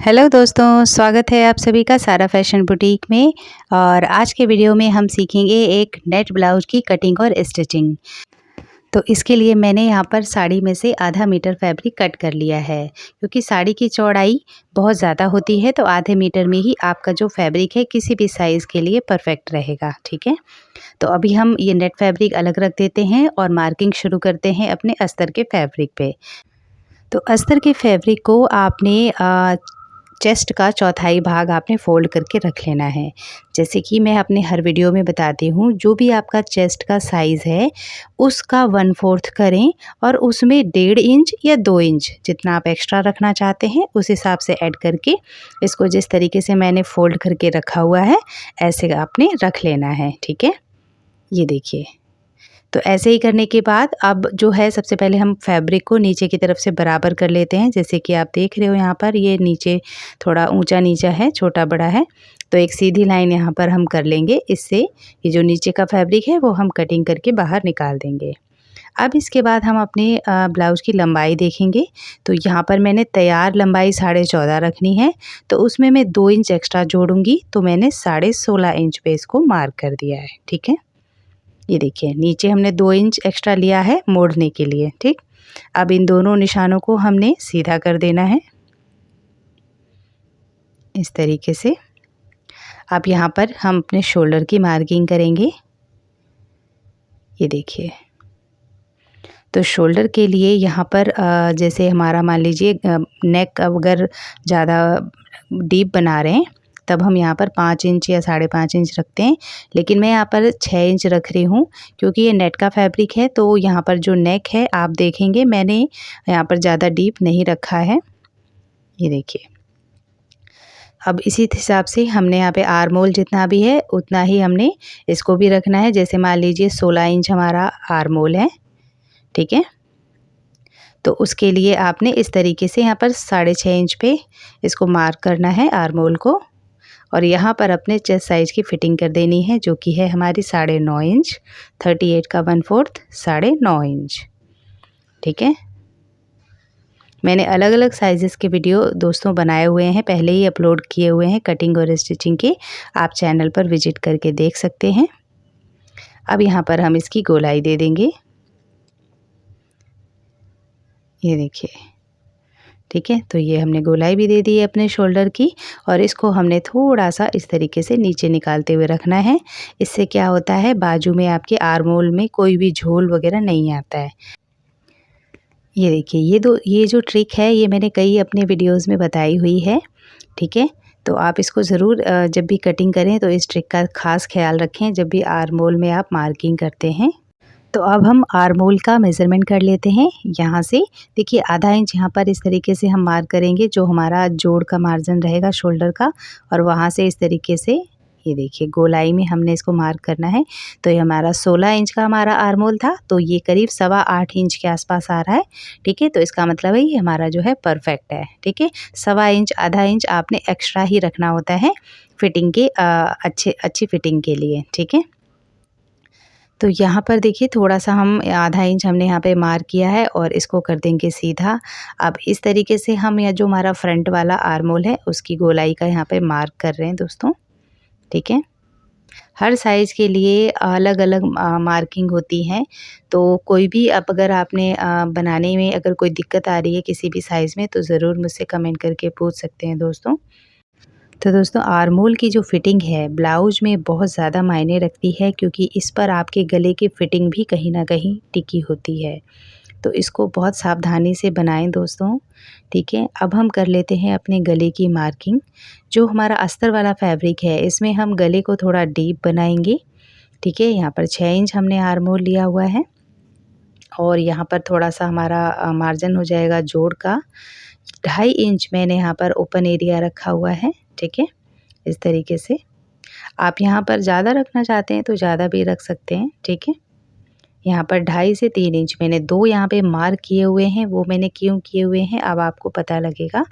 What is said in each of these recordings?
Hello दोस्तों, स्वागत है आप सभी का सारा फैशन बुटीक में। और आज के वीडियो में हम सीखेंगे एक नेट ब्लाउज की कटिंग और स्टिचिंग। तो इसके लिए मैंने यहाँ पर साड़ी में से आधा मीटर फैब्रिक कट कर लिया है, क्योंकि साड़ी की चौड़ाई बहुत ज़्यादा होती है। तो आधे मीटर में ही आपका जो फैब्रिक है किसी भी साइज़ के लिए परफेक्ट रहेगा। ठीक है, तो अभी हम ये नेट फैब्रिक अलग रख देते हैं और मार्किंग शुरू करते हैं अपने अस्तर के फैब्रिक पे। तो अस्तर के फैब्रिक को आपने चेस्ट का चौथाई भाग आपने फ़ोल्ड करके रख लेना है। जैसे कि मैं अपने हर वीडियो में बताती हूँ, जो भी आपका चेस्ट का साइज़ है उसका 1/4 करें और उसमें 1.5 इंच या 2 इंच जितना आप एक्स्ट्रा रखना चाहते हैं उस हिसाब से ऐड करके इसको जिस तरीके से मैंने फ़ोल्ड करके रखा हुआ है ऐसे आपने रख लेना है। ठीक है, ये देखिए। तो ऐसे ही करने के बाद अब जो है सबसे पहले हम फैब्रिक को नीचे की तरफ से बराबर कर लेते हैं। जैसे कि आप देख रहे हो यहाँ पर ये नीचे थोड़ा ऊंचा नीचा है, छोटा बड़ा है, तो एक सीधी लाइन यहाँ पर हम कर लेंगे। इससे ये जो नीचे का फैब्रिक है वो हम कटिंग करके बाहर निकाल देंगे। अब इसके बाद हम अपने ब्लाउज़ की लंबाई देखेंगे। तो यहाँ पर मैंने तैयार लंबाई 14.5 रखनी है, तो उसमें मैं 2 इंच एक्स्ट्रा जोड़ूंगी। तो मैंने 16.5 इंच पे इसको मार्क कर दिया है। ठीक है, ये देखिए नीचे हमने 2 इंच एक्स्ट्रा लिया है मोड़ने के लिए। ठीक, अब इन दोनों निशानों को हमने सीधा कर देना है इस तरीके से। अब यहाँ पर हम अपने शोल्डर की मार्किंग करेंगे। ये देखिए, तो शोल्डर के लिए यहाँ पर जैसे हमारा मान लीजिए नेक अगर ज़्यादा डीप बना रहे हैं तब हम यहाँ पर 5 इंच या 5.5 इंच रखते हैं, लेकिन मैं यहाँ पर 6 इंच रख रही हूँ क्योंकि ये नेट का फैब्रिक है। तो यहाँ पर जो नेक है आप देखेंगे मैंने यहाँ पर ज़्यादा डीप नहीं रखा है। ये देखिए, अब इसी हिसाब से हमने यहाँ पे आर्म होल जितना भी है उतना ही हमने इसको भी रखना है। जैसे मान लीजिए 16 इंच हमारा आर्म होल है। ठीक है, तो उसके लिए आपने इस तरीके से यहाँ पर 6.5 इंच पे इसको मार्क करना है आर्म होल को, और यहाँ पर अपने चेस्ट साइज़ की फ़िटिंग कर देनी है जो कि है हमारी 9.5 इंच। 38 का 1/4 9.5 इंच। ठीक है, मैंने अलग अलग साइज़ेस के वीडियो दोस्तों बनाए हुए हैं, पहले ही अपलोड किए हुए हैं कटिंग और स्टिचिंग के। आप चैनल पर विजिट करके देख सकते हैं। अब यहाँ पर हम इसकी गोलाई दे देंगे। ये देखिए, ठीक है, तो ये हमने गोलाई भी दे दी है अपने शोल्डर की, और इसको हमने थोड़ा सा इस तरीके से नीचे निकालते हुए रखना है। इससे क्या होता है, बाजू में आपके आर्म होल में कोई भी झोल वगैरह नहीं आता है। ये देखिए, ये जो ट्रिक है ये मैंने कई अपने वीडियोस में बताई हुई है। ठीक है, तो आप इसको ज़रूर जब भी कटिंग करें तो इस ट्रिक का खास ख्याल रखें जब भी आर्म होल में आप मार्किंग करते हैं। तो अब हम आर्म होल का मेज़रमेंट कर लेते हैं। यहाँ से देखिए आधा इंच यहाँ पर इस तरीके से हम मार्क करेंगे, जो हमारा जोड़ का मार्जिन रहेगा शोल्डर का, और वहाँ से इस तरीके से ये देखिए गोलाई में हमने इसको मार्क करना है। तो ये हमारा 16 इंच का हमारा आर्म होल था, तो ये करीब 8.25 इंच के आसपास आ रहा है। ठीक है, तो इसका मतलब है ये हमारा जो है परफेक्ट है। ठीक है, 1.25 इंच आधा इंच आपने एक्स्ट्रा ही रखना होता है फिटिंग के अच्छी फिटिंग के लिए। ठीक है, तो यहाँ पर देखिए थोड़ा सा हम आधा इंच हमने यहाँ पे मार्क किया है और इसको कर देंगे सीधा। अब इस तरीके से हम यह जो हमारा फ्रंट वाला आर्म होल है उसकी गोलाई का यहाँ पे मार्क कर रहे हैं दोस्तों। ठीक है, हर साइज़ के लिए अलग अलग मार्किंग होती है। तो कोई भी अब अगर आपने बनाने में अगर कोई दिक्कत आ रही है किसी भी साइज़ में तो ज़रूर मुझसे कमेंट करके पूछ सकते हैं दोस्तों। तो दोस्तों आर्म होल की जो फिटिंग है ब्लाउज में बहुत ज़्यादा मायने रखती है, क्योंकि इस पर आपके गले की फिटिंग भी कहीं ना कहीं टिकी होती है। तो इसको बहुत सावधानी से बनाएं दोस्तों। ठीक है, अब हम कर लेते हैं अपने गले की मार्किंग। जो हमारा अस्तर वाला फैब्रिक है इसमें हम गले को थोड़ा डीप बनाएंगे। ठीक है, यहाँ पर 6 इंच हमने आर्म होल लिया हुआ है, और यहाँ पर थोड़ा सा हमारा मार्जिन हो जाएगा जोड़ का। 2.5 इंच मैंने यहाँ पर ओपन एरिया रखा हुआ है। ठीक है, इस तरीके से आप यहाँ पर ज़्यादा रखना चाहते हैं तो ज़्यादा भी रख सकते हैं। ठीक है, यहाँ पर 2.5 से 3 इंच मैंने 2 यहाँ पे मार्क किए हुए हैं। वो मैंने क्यों किए हुए हैं अब आपको पता लगेगा,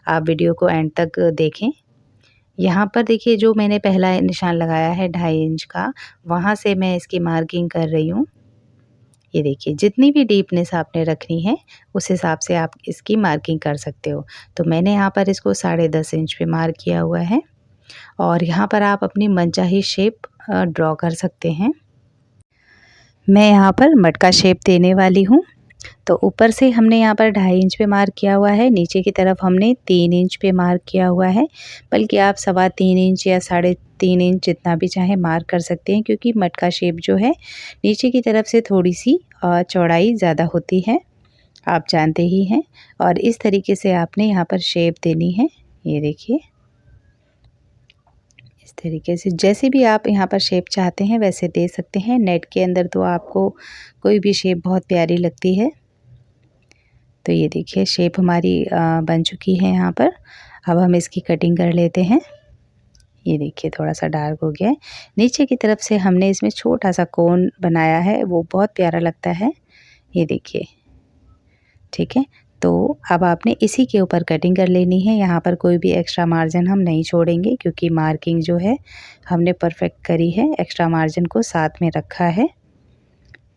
आप वीडियो को एंड तक देखें। यहाँ पर देखिए जो मैंने पहला निशान लगाया है 2.5 इंच का, वहाँ से मैं इसकी मार्किंग कर रही हूँ। ये देखिए जितनी भी डीपनेस आपने रखनी है उस हिसाब से आप इसकी मार्किंग कर सकते हो। तो मैंने यहाँ पर इसको 10.5 इंच पे मार्क किया हुआ है और यहाँ पर आप अपनी मनचाही शेप ड्रॉ कर सकते हैं। मैं यहाँ पर मटका शेप देने वाली हूँ। तो ऊपर से हमने यहाँ पर 2.5 इंच पे मार्क किया हुआ है, नीचे की तरफ हमने 3 इंच पे मार्क किया हुआ है, बल्कि आप 3.25 इंच या 3.5 इंच जितना भी चाहे मार्क कर सकते हैं, क्योंकि मटका शेप जो है नीचे की तरफ से थोड़ी सी चौड़ाई ज़्यादा होती है, आप जानते ही हैं। और इस तरीके से आपने यहाँ पर शेप देनी है। ये देखिए इस तरीके से जैसे भी आप यहाँ पर शेप चाहते हैं वैसे दे सकते हैं। नेट के अंदर तो आपको कोई भी शेप बहुत प्यारी लगती है। तो ये देखिए शेप हमारी बन चुकी है यहाँ पर। अब हम इसकी कटिंग कर लेते हैं। ये देखिए थोड़ा सा डार्क हो गया है। नीचे की तरफ से हमने इसमें छोटा सा कोन बनाया है, वो बहुत प्यारा लगता है। ये देखिए ठीक है। तो अब आपने इसी के ऊपर कटिंग कर लेनी है। यहाँ पर कोई भी एक्स्ट्रा मार्जिन हम नहीं छोड़ेंगे, क्योंकि मार्किंग जो है हमने परफेक्ट करी है, एक्स्ट्रा मार्जिन को साथ में रखा है।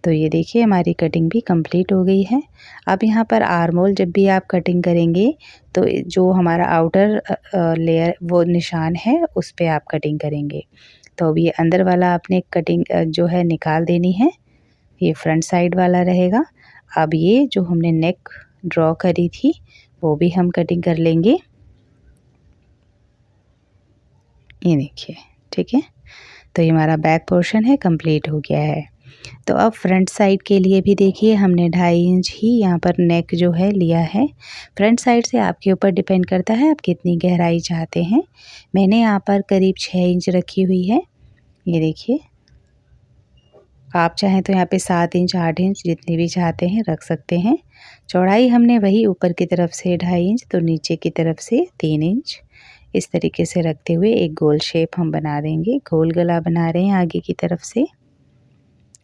तो ये देखिए हमारी कटिंग भी कंप्लीट हो गई है। अब यहाँ पर आर्म होल जब भी आप कटिंग करेंगे तो जो हमारा आउटर लेयर वो निशान है उस पे आप कटिंग करेंगे। तो अब ये अंदर वाला आपने कटिंग जो है निकाल देनी है, ये फ्रंट साइड वाला रहेगा। अब ये जो हमने नेक ड्रॉ करी थी वो भी हम कटिंग कर लेंगे। ये देखिए ठीक है। तो ये हमारा बैक पोर्शन है, कंप्लीट हो गया है। तो अब फ्रंट साइड के लिए भी देखिए हमने 2.5 इंच ही यहाँ पर नेक जो है लिया है। फ्रंट साइड से आपके ऊपर डिपेंड करता है आप कितनी गहराई चाहते हैं। मैंने यहाँ पर करीब 6 इंच रखी हुई है। ये देखिए आप चाहें तो यहाँ पे 7 इंच 8 इंच जितनी भी चाहते हैं रख सकते हैं। चौड़ाई हमने वही ऊपर की तरफ से 2.5 इंच तो नीचे की तरफ से 3 इंच इस तरीके से रखते हुए एक गोल शेप हम बना देंगे। गोल गला बना रहे हैं आगे की तरफ से।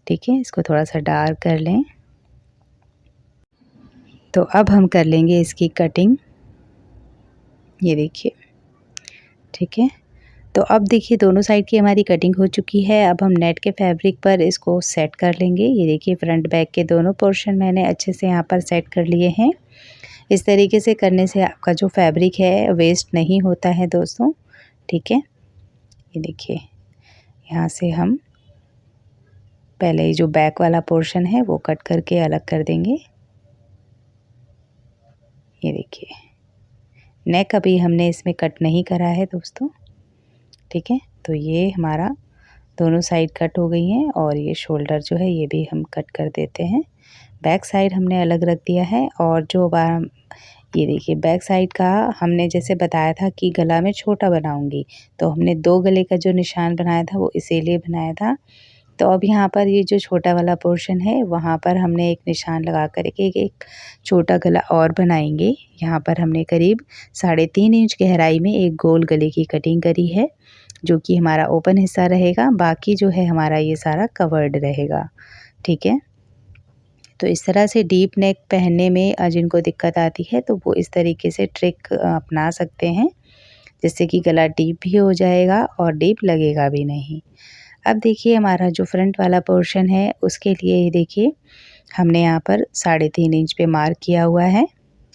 ठीक है, इसको थोड़ा सा डार्क कर लें। तो अब हम कर लेंगे इसकी कटिंग। ये देखिए ठीक है। तो अब देखिए दोनों साइड की हमारी कटिंग हो चुकी है। अब हम नेट के फैब्रिक पर इसको सेट कर लेंगे। ये देखिए फ्रंट बैक के दोनों पोर्शन मैंने अच्छे से यहाँ पर सेट कर लिए हैं। इस तरीके से करने से आपका जो फैब्रिक है वेस्ट नहीं होता है दोस्तों। ठीक है, ये देखिए यहाँ से हम पहले जो बैक वाला पोर्शन है वो कट करके अलग कर देंगे। ये देखिए नेक अभी हमने इसमें कट नहीं करा है दोस्तों। ठीक है, तो ये हमारा दोनों साइड कट हो गई हैं और ये शोल्डर जो है ये भी हम कट कर देते हैं। बैक साइड हमने अलग रख दिया है। और जो बार ये देखिए बैक साइड का हमने जैसे बताया था कि गला में छोटा बनाऊंगी, तो हमने 2 गले का जो निशान बनाया था वो इसीलिए बनाया था। तो अब यहाँ पर ये जो छोटा वाला पोर्शन है वहाँ पर हमने एक निशान लगा कर एक छोटा गला और बनाएंगे। यहाँ पर हमने करीब 3.5 इंच गहराई में एक गोल गले की कटिंग करी है, जो कि हमारा ओपन हिस्सा रहेगा। बाकी जो है हमारा ये सारा कवर्ड रहेगा। ठीक है, तो इस तरह से डीप नेक पहनने में जिनको दिक्कत आती है तो वो इस तरीके से ट्रिक अपना सकते हैं, जिससे कि गला डीप भी हो जाएगा और डीप लगेगा भी नहीं। अब देखिए हमारा जो फ्रंट वाला पोर्शन है उसके लिए ये देखिए हमने यहाँ पर 3.5 इंच पे मार्क किया हुआ है।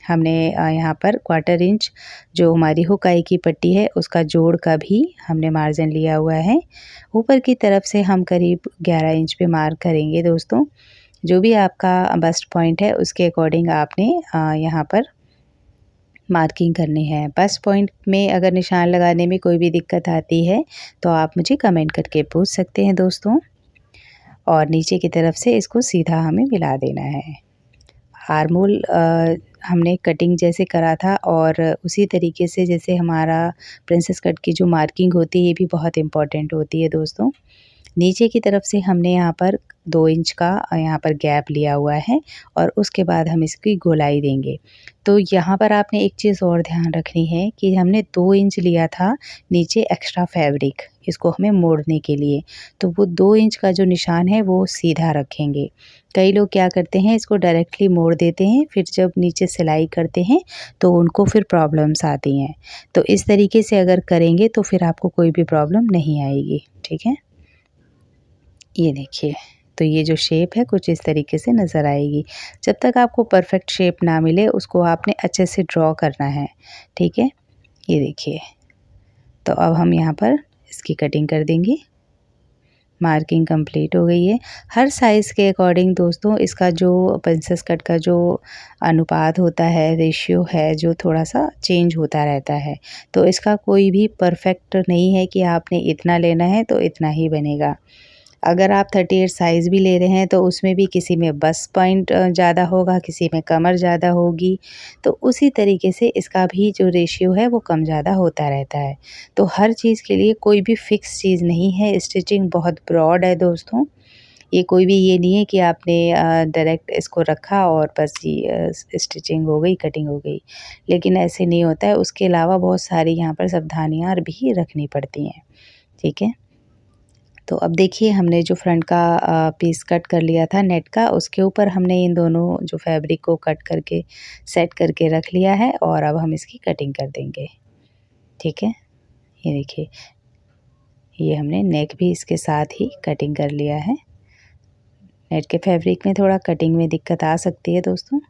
हमने यहाँ पर 1/4 इंच जो हमारी हुकाई की पट्टी है उसका जोड़ का भी हमने मार्जिन लिया हुआ है। ऊपर की तरफ से हम करीब 11 इंच पे मार्क करेंगे दोस्तों। जो भी आपका बस्ट पॉइंट है उसके अकॉर्डिंग आपने यहाँ पर मार्किंग करनी है। बस्ट पॉइंट में अगर निशान लगाने में कोई भी दिक्कत आती है तो आप मुझे कमेंट करके पूछ सकते हैं दोस्तों। और नीचे की तरफ से इसको सीधा हमें मिला देना है। आर्म होल हमने कटिंग जैसे करा था और उसी तरीके से जैसे हमारा प्रिंसेस कट की जो मार्किंग होती है ये भी बहुत इम्पॉर्टेंट होती है दोस्तों। नीचे की तरफ से हमने यहाँ पर 2 इंच का यहाँ पर गैप लिया हुआ है और उसके बाद हम इसकी गोलाई देंगे। तो यहाँ पर आपने एक चीज़ और ध्यान रखनी है कि हमने 2 इंच लिया था नीचे एक्स्ट्रा फैब्रिक इसको हमें मोड़ने के लिए, तो वो 2 इंच का जो निशान है वो सीधा रखेंगे। कई लोग क्या करते हैं इसको डायरेक्टली मोड़ देते हैं, फिर जब नीचे सिलाई करते हैं तो उनको फिर प्रॉब्लम्स आती हैं। तो इस तरीके से अगर करेंगे तो फिर आपको कोई भी प्रॉब्लम नहीं आएगी। ठीक है, ये देखिए तो ये जो शेप है कुछ इस तरीके से नज़र आएगी। जब तक आपको परफेक्ट शेप ना मिले उसको आपने अच्छे से ड्रॉ करना है, ठीक है। ये देखिए, तो अब हम यहाँ पर इसकी कटिंग कर देंगे। मार्किंग कंप्लीट हो गई है। हर साइज़ के अकॉर्डिंग दोस्तों इसका जो प्रिंसेस कट का जो अनुपात होता है, रेशियो है, जो थोड़ा-सा चेंज होता रहता है। तो इसका कोई भी परफेक्ट नहीं है कि आपने इतना लेना है तो इतना ही बनेगा। अगर आप 38 साइज़ भी ले रहे हैं तो उसमें भी किसी में बस पॉइंट ज़्यादा होगा, किसी में कमर ज़्यादा होगी, तो उसी तरीके से इसका भी जो रेशियो है वो कम ज़्यादा होता रहता है। तो हर चीज़ के लिए कोई भी फ़िक्स चीज़ नहीं है, स्टिचिंग बहुत ब्रॉड है दोस्तों। ये कोई भी ये नहीं है कि आपने डायरेक्ट इसको रखा और बस स्टिचिंग हो गई, कटिंग हो गई। लेकिन ऐसे नहीं होता है, उसके अलावा बहुत सारी यहाँ पर सावधानियाँ भी रखनी पड़ती हैं, ठीक है। तो अब देखिए हमने जो फ्रंट का पीस कट कर लिया था नेट का, उसके ऊपर हमने इन दोनों जो फैब्रिक को कट करके सेट करके रख लिया है और अब हम इसकी कटिंग कर देंगे, ठीक है। ये देखिए, ये हमने नेक भी इसके साथ ही कटिंग कर लिया है। नेट के फैब्रिक में थोड़ा कटिंग में दिक्कत आ सकती है दोस्तों,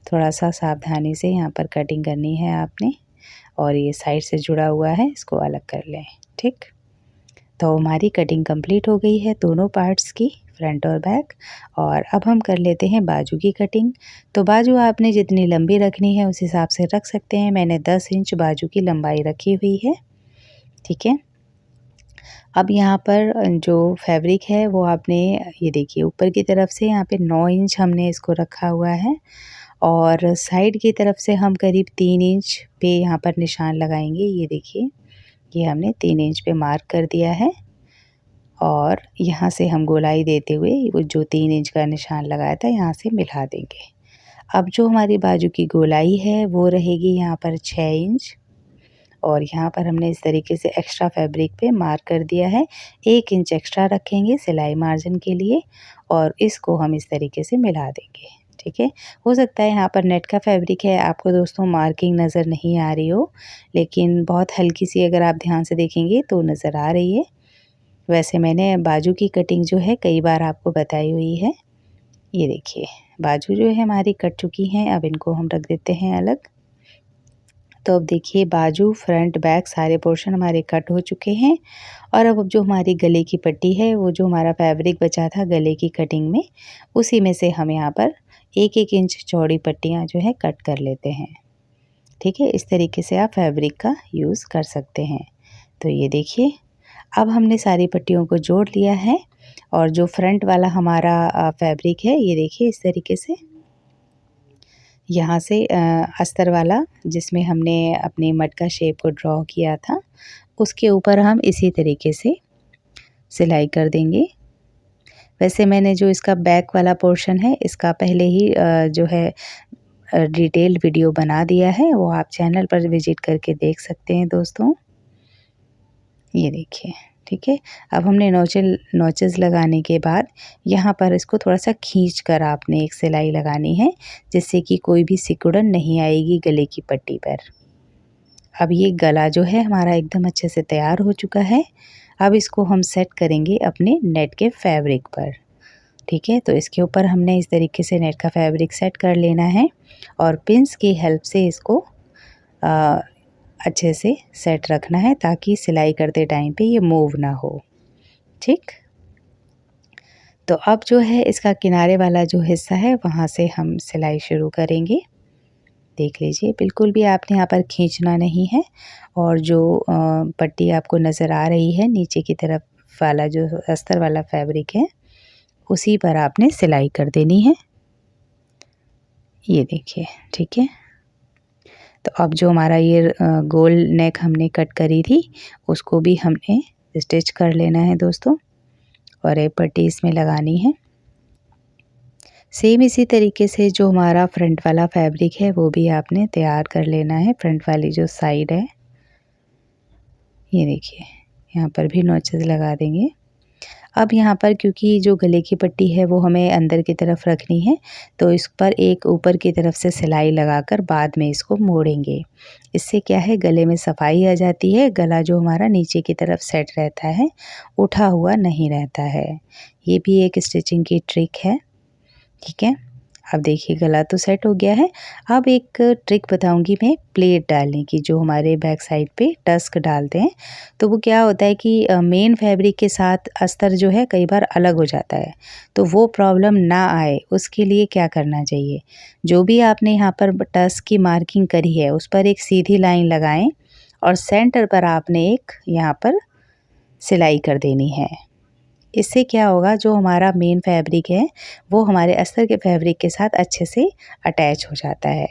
थोड़ा-सा सावधानी से यहाँ पर कटिंग करनी है आपने। और ये साइड से जुड़ा हुआ है, इसको अलग कर लें, ठीक। तो हमारी कटिंग कंप्लीट हो गई है दोनों पार्ट्स की, फ्रंट और बैक। और अब हम कर लेते हैं बाजू की कटिंग। तो बाजू आपने जितनी लंबी रखनी है उस हिसाब से रख सकते हैं। मैंने 10 इंच बाजू की लंबाई रखी हुई है, ठीक है। अब यहाँ पर जो फैब्रिक है वो आपने ये देखिए ऊपर की तरफ से यहाँ पे 9 इंच हमने इसको रखा हुआ है और साइड की तरफ से हम करीब 3 इंच पे यहाँ पर निशान लगाएंगे। ये देखिए, ये हमने 3 इंच पे मार्क कर दिया है और यहाँ से हम गोलाई देते हुए वो जो 3 इंच का निशान लगाया था यहाँ से मिला देंगे। अब जो हमारी बाजू की गोलाई है वो रहेगी यहाँ पर 6 इंच और यहाँ पर हमने इस तरीके से एक्स्ट्रा फैब्रिक पे मार्क कर दिया है। 1 इंच एक्स्ट्रा रखेंगे सिलाई मार्जिन के लिए और इसको हम इस तरीके से मिला देंगे, ठीक है। हो सकता है यहाँ पर नेट का फैब्रिक है, आपको दोस्तों मार्किंग नज़र नहीं आ रही हो, लेकिन बहुत हल्की सी अगर आप ध्यान से देखेंगे तो नज़र आ रही है। वैसे मैंने बाजू की कटिंग जो है कई बार आपको बताई हुई है। ये देखिए, बाजू जो है हमारी कट चुकी हैं, अब इनको हम रख देते हैं अलग। तो अब देखिए बाजू, फ्रंट, बैक सारे पोर्शन हमारे कट हो चुके हैं और अब जो हमारी गले की पट्टी है, वो जो हमारा फैब्रिक बचा था गले की कटिंग में, उसी में से हम यहाँ पर 1-1 इंच चौड़ी पट्टियाँ जो है कट कर लेते हैं, ठीक है। इस तरीके से आप फैब्रिक का यूज़ कर सकते हैं। तो ये देखिए, अब हमने सारी पट्टियों को जोड़ लिया है और जो फ्रंट वाला हमारा फैब्रिक है, ये देखिए इस तरीके से यहाँ से अस्तर वाला जिसमें हमने अपनी मटका शेप को ड्रॉ किया था, उसके ऊपर हम इसी तरीके से सिलाई कर देंगे। वैसे मैंने जो इसका बैक वाला पोर्शन है, इसका पहले ही जो है डिटेल्ड वीडियो बना दिया है, वो आप चैनल पर विज़िट करके देख सकते हैं दोस्तों। ये देखिए, ठीक है। अब हमने नोचेज़ लगाने के बाद यहाँ पर इसको थोड़ा-सा खींच कर आपने एक सिलाई लगानी है, जिससे कि कोई भी सिकुड़न नहीं आएगी गले की पट्टी पर। अब ये गला जो है हमारा एकदम अच्छे से तैयार हो चुका है। अब इसको हम सेट करेंगे अपने नेट के फैब्रिक पर, ठीक है। तो इसके ऊपर हमने इस तरीके से नेट का फैब्रिक सेट कर लेना है और पिन्स की हेल्प से इसको अ, अच्छे से सेट रखना है ताकि सिलाई करते टाइम पे ये मूव ना हो, ठीक। तो अब जो है इसका किनारे वाला जो हिस्सा है वहाँ से हम सिलाई शुरू करेंगे। देख लीजिए, बिल्कुल भी आपने यहाँ पर खींचना नहीं है और जो पट्टी आपको नज़र आ रही है नीचे की तरफ वाला जो अस्तर वाला फैब्रिक है, उसी पर आपने सिलाई कर देनी है। ये देखिए, ठीक है। तो अब जो हमारा ये गोल नेक हमने कट करी थी, उसको भी हमने स्टिच कर लेना है दोस्तों और एक पट्टी इसमें लगानी है। सेम इसी तरीके से जो हमारा फ्रंट वाला फैब्रिक है वो भी आपने तैयार कर लेना है, फ्रंट वाली जो साइड है। ये देखिए, यहाँ पर भी नोचेज़ लगा देंगे। अब यहाँ पर क्योंकि जो गले की पट्टी है वो हमें अंदर की तरफ रखनी है, तो इस पर एक ऊपर की तरफ से सिलाई लगाकर बाद में इसको मोड़ेंगे। इससे क्या है, गले में सफाई आ जाती है, गला जो हमारा नीचे की तरफ सेट रहता है, उठा हुआ नहीं रहता है। ये भी एक स्टिचिंग की ट्रिक है। ठीक है, अब देखिए गला तो सेट हो गया है। अब एक ट्रिक बताऊंगी मैं प्लेट डालने की, जो हमारे बैक साइड पे टस्क डालते हैं। तो वो क्या होता है कि मेन फैब्रिक के साथ अस्तर जो है कई बार अलग हो जाता है, तो वो प्रॉब्लम ना आए उसके लिए क्या करना चाहिए, जो भी आपने यहाँ पर टस्क की मार्किंग करी है उस पर एक सीधी लाइन लगाएं और सेंटर पर आपने एक यहाँ पर सिलाई कर देनी है। इससे क्या होगा, जो हमारा मेन फैब्रिक है वो हमारे अस्तर के फैब्रिक के साथ अच्छे से अटैच हो जाता है।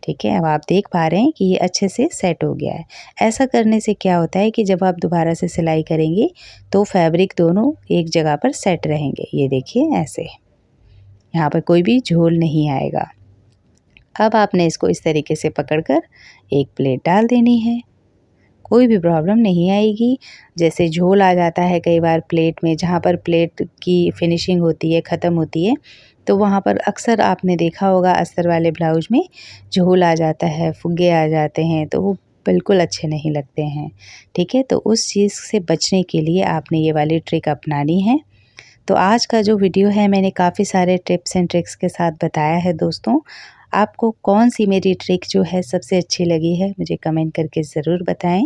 ठीक है, अब आप देख पा रहे हैं कि ये अच्छे से सेट हो गया है। ऐसा करने से क्या होता है कि जब आप दोबारा से सिलाई करेंगे तो फैब्रिक दोनों एक जगह पर सेट रहेंगे। ये देखिए ऐसे, यहाँ पर कोई भी झोल नहीं आएगा। अब आपने इसको इस तरीके से पकड़कर एक प्लेट डाल देनी है, कोई भी प्रॉब्लम नहीं आएगी। जैसे झोल आ जाता है कई बार प्लेट में, जहाँ पर प्लेट की फिनिशिंग होती है, ख़त्म होती है, तो वहाँ पर अक्सर आपने देखा होगा अस्तर वाले ब्लाउज में झोल आ जाता है, फुग्गे आ जाते हैं, तो वो बिल्कुल अच्छे नहीं लगते हैं। ठीक है, तो उस चीज़ से बचने के लिए आपने ये वाली ट्रिक अपनानी है। तो आज का जो वीडियो है मैंने काफ़ी सारे टिप्स एंड ट्रिक्स के साथ बताया है दोस्तों। आपको कौन सी मेरी ट्रिक जो है सबसे अच्छी लगी है मुझे कमेंट करके ज़रूर बताएं।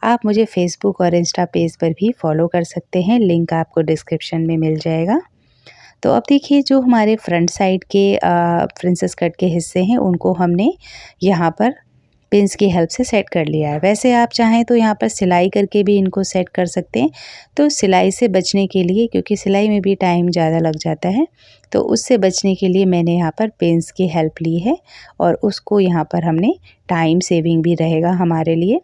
आप मुझे फ़ेसबुक और इंस्टा पेज पर भी फॉलो कर सकते हैं, लिंक आपको डिस्क्रिप्शन में मिल जाएगा। तो अब देखिए, जो हमारे फ्रंट साइड के प्रिंसेस कट के हिस्से हैं उनको हमने यहाँ पर पिन्स की हेल्प से सेट कर लिया है। वैसे आप चाहें तो यहाँ पर सिलाई करके भी इनको सेट कर सकते हैं। तो सिलाई से बचने के लिए, क्योंकि सिलाई में भी टाइम ज़्यादा लग जाता है, तो उससे बचने के लिए मैंने यहाँ पर पिन्स की हेल्प ली है और उसको यहाँ पर हमने टाइम सेविंग भी रहेगा हमारे लिए।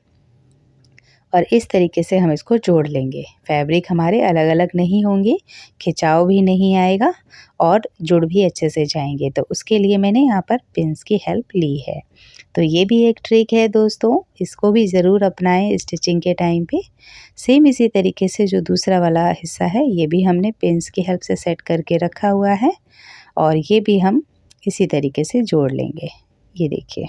और इस तरीके से हम इसको जोड़ लेंगे। फैब्रिक हमारे अलग अलग नहीं होंगे, खिंचाव भी नहीं आएगा और जुड़ भी अच्छे से जाएंगे। तो उसके लिए मैंने यहाँ पर पिन्स की हेल्प ली है। तो ये भी एक ट्रिक है दोस्तों, इसको भी ज़रूर अपनाएं स्टिचिंग के टाइम पे। सेम इसी तरीके से जो दूसरा वाला हिस्सा है ये भी हमने पिन्स की हेल्प से सेट करके रखा हुआ है और ये भी हम इसी तरीके से जोड़ लेंगे। ये देखिए,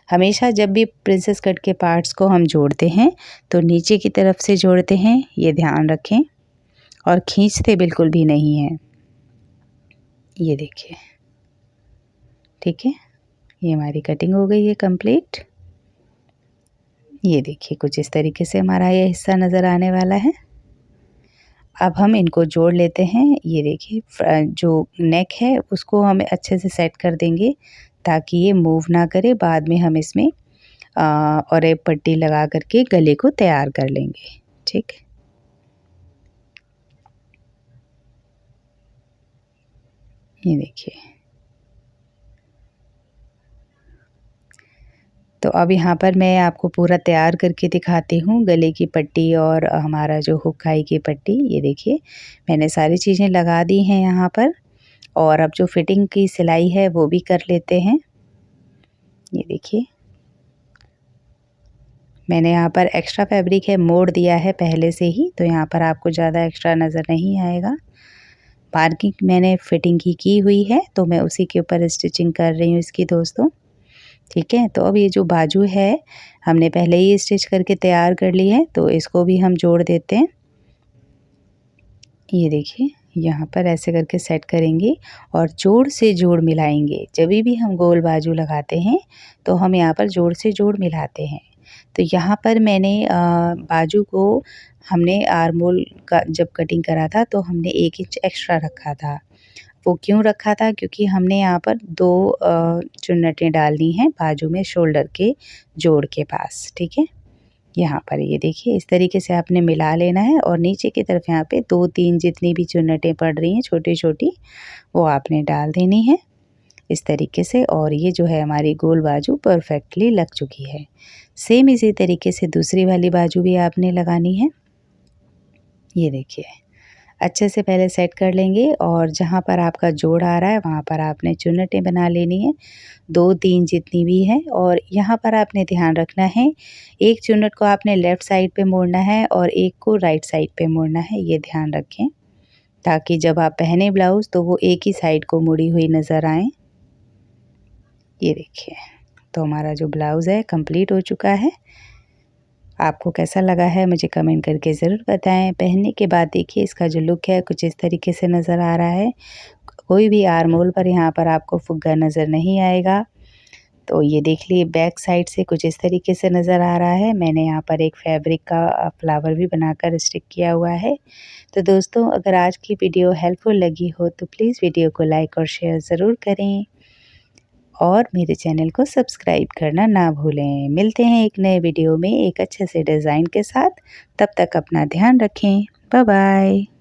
हमेशा जब भी प्रिंसेस कट के पार्ट्स को हम जोड़ते हैं तो नीचे की तरफ से जोड़ते हैं, ये ध्यान रखें, और खींचते बिल्कुल भी नहीं हैं। ये देखिए, ठीक है, ये हमारी कटिंग हो गई है कंप्लीट। ये देखिए, कुछ इस तरीके से हमारा ये हिस्सा नज़र आने वाला है। अब हम इनको जोड़ लेते हैं। ये देखिए, जो नेक है उसको हम अच्छे से सेट कर देंगे ताकि ये मूव ना करे। बाद में हम इसमें और एक पट्टी लगा करके गले को तैयार कर लेंगे। ठीक, ये देखिए, तो अब यहाँ पर मैं आपको पूरा तैयार करके दिखाती हूँ, गले की पट्टी और हमारा जो हुक्काई की पट्टी। ये देखिए, मैंने सारी चीज़ें लगा दी हैं यहाँ पर, और अब जो फिटिंग की सिलाई है वो भी कर लेते हैं। ये देखिए, मैंने यहाँ पर एक्स्ट्रा फैब्रिक है मोड़ दिया है पहले से ही, तो यहाँ पर आपको ज़्यादा एक्स्ट्रा नज़र नहीं आएगा। मार्किंग मैंने फिटिंग की हुई है, तो मैं उसी के ऊपर स्टिचिंग कर रही हूँ इसकी दोस्तों। ठीक है, तो अब ये जो बाजू है हमने पहले ही स्टिच करके तैयार कर ली है, तो इसको भी हम जोड़ देते हैं। ये देखिए, यहाँ पर ऐसे करके सेट करेंगे और जोड़ से जोड़ मिलाएंगे। जब भी हम गोल बाजू लगाते हैं तो हम यहाँ पर जोड़ से जोड़ मिलाते हैं। तो यहाँ पर मैंने बाजू को हमने आर्म होल का जब कटिंग करा था तो हमने 1 इंच एक्स्ट्रा रखा था। वो क्यों रखा था, क्योंकि हमने यहाँ पर 2 चुन्नटें डालनी हैं बाजू में शोल्डर के जोड़ के पास। ठीक है, यहाँ पर ये देखिए, इस तरीके से आपने मिला लेना है और नीचे की तरफ यहाँ पे 2-3 जितनी भी चुन्नटें पड़ रही हैं छोटी छोटी, वो आपने डाल देनी है इस तरीके से। और ये जो है हमारी गोल बाजू परफेक्टली लग चुकी है। सेम इसी तरीके से दूसरी वाली बाजू भी आपने लगानी है। ये देखिए, अच्छे से पहले सेट कर लेंगे और जहाँ पर आपका जोड़ आ रहा है वहाँ पर आपने चुन्नटें बना लेनी है, 2-3 जितनी भी हैं। और यहाँ पर आपने ध्यान रखना है, एक चुन्नट को आपने लेफ़्ट साइड पे मोड़ना है और एक को राइट साइड पे मोड़ना है, ये ध्यान रखें, ताकि जब आप पहने ब्लाउज़ तो वो एक ही साइड को मुड़ी हुई नज़र आए। ये देखिए, तो हमारा जो ब्लाउज़ है कंप्लीट हो चुका है। आपको कैसा लगा है मुझे कमेंट करके ज़रूर बताएं। पहनने के बाद देखिए इसका जो लुक है कुछ इस तरीके से नज़र आ रहा है। कोई भी आर्म होल पर यहाँ पर आपको फुग्गा नज़र नहीं आएगा। तो ये देख लिए बैक साइड से कुछ इस तरीके से नज़र आ रहा है। मैंने यहाँ पर एक फैब्रिक का फ्लावर भी बनाकर स्टिक किया हुआ है। तो दोस्तों, अगर आज की वीडियो हेल्पफुल लगी हो तो प्लीज़ वीडियो को लाइक और शेयर ज़रूर करें और मेरे चैनल को सब्सक्राइब करना ना भूलें। मिलते हैं एक नए वीडियो में एक अच्छे से डिज़ाइन के साथ। तब तक अपना ध्यान रखें। Bye bye.